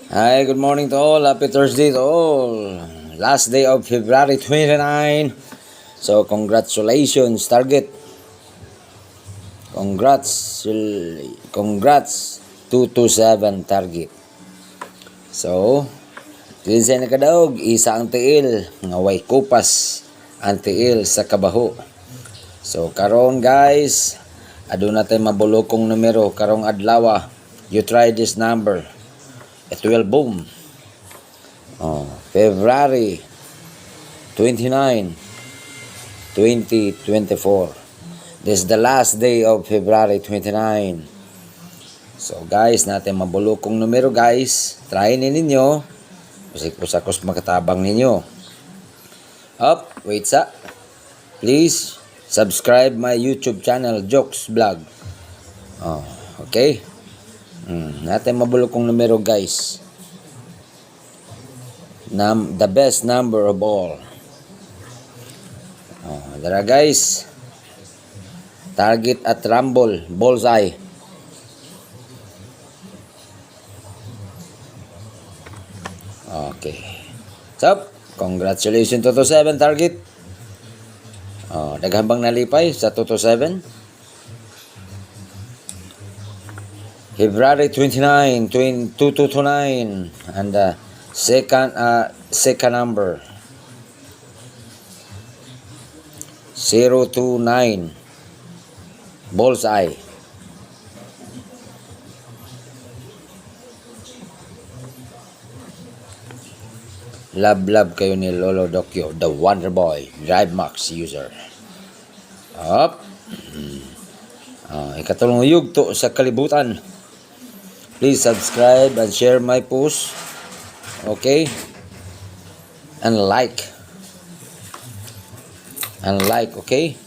Hi, good morning to all. Happy Thursday to all. Last day of February 29. So, congratulations, Target. Congrats 227 Target. So, kinsay na kadaog, isa ang tiil, nga way kupas ang tiil sa kabaho. So, karon guys, aduna tay mabulokong numero karong adlaw. You try this number. It will boom. February 29, 2024. This is the last day of February 29. So guys, natin mabulokong numero guys. Try ninyo. Pusik-pusakos makatabang ninyo. Up, wait sa. Please subscribe my YouTube channel, Jokes Vlog. Okay? Natin mabulokong numero guys. The best number of all. Dara guys. Target at rumble, bullseye. Okay. So, congratulations to 7 target. Daghang bang nalipay sa 227. February 29, 2229 and second number 029 bullseye. Love kayo ni Lolo Dokyo, the Wonder Boy, Drive Max user. Up. Ikatulong yugto sa kalibutan. Please subscribe and share my post. Okay? And like. Okay?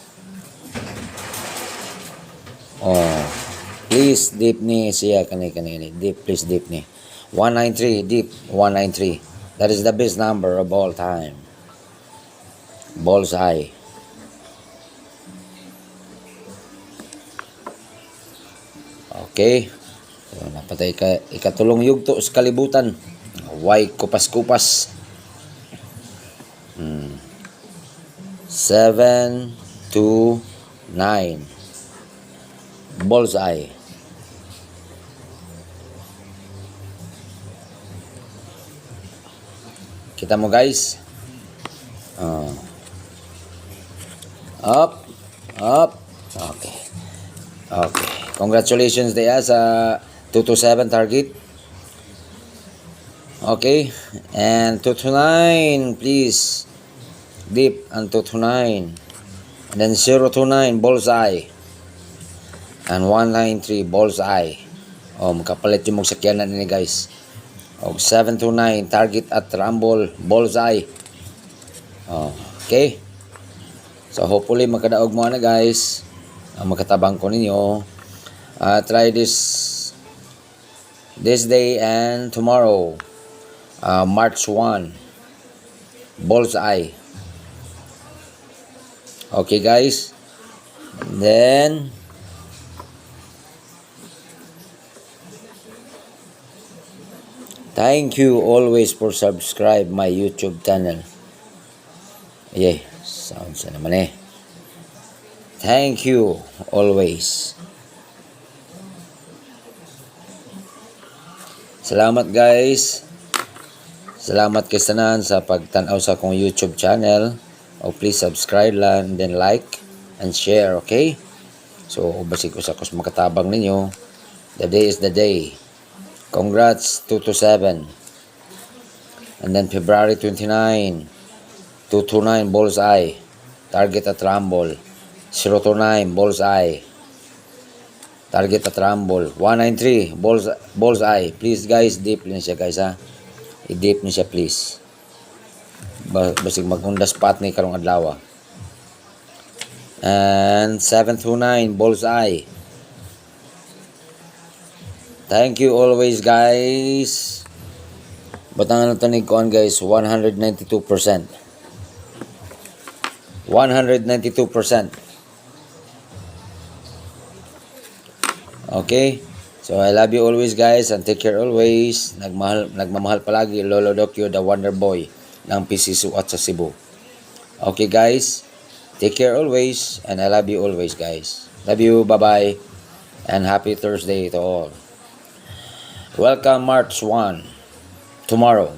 Please deep ni siya kani deep, please deep ni 193 deep 193. That is the best number of all time. Bullseye. Okay. So, napatay ka ikatulong yugto sa kalibutan. Why kupas-kupas. 7, 2, 9. Bullseye. Kita mo guys. Up. Okay. Congratulations dia sa 227 target. Okay. And 229 please. Deep and 229. And then 029 bullseye. And 193 bullseye. Makapalit yung magsakyanan ni guys. 729 target at rumble bullseye. Okay. So hopefully makadaog mo na guys. Makatabang ko ninyo. Try this day and tomorrow. March 1 bullseye. Okay guys. And then thank you always for subscribe my YouTube channel. Yeah, sounds na naman eh. Thank you always. Salamat guys. Salamat kay tanan sa pagtan-aw sa akong YouTube channel. Please subscribe lang, then like and share, okay? So, basig ko sa kus makatabang ninyo. The day is the day. Congrats 227. And then February 29, 229 bullseye. Target at rumble. 029 bullseye. Target at rumble. 193 bullseye. Please guys, deep din siya guys ha. I-deep niyo siya please. Basig mag-Honda spot ni karong adlaw. And 729 bullseye. Thank you always guys. Batangan natin ni kuan guys, 192%. 192%. Okay? So I love you always guys and take care always. Nagmamahal palagi Lolo Dokyo the Wonder Boy ng PC Suat sa Cebu. Okay guys, take care always and I love you always guys. Love you, bye-bye and happy Thursday to all. Welcome March 1 tomorrow.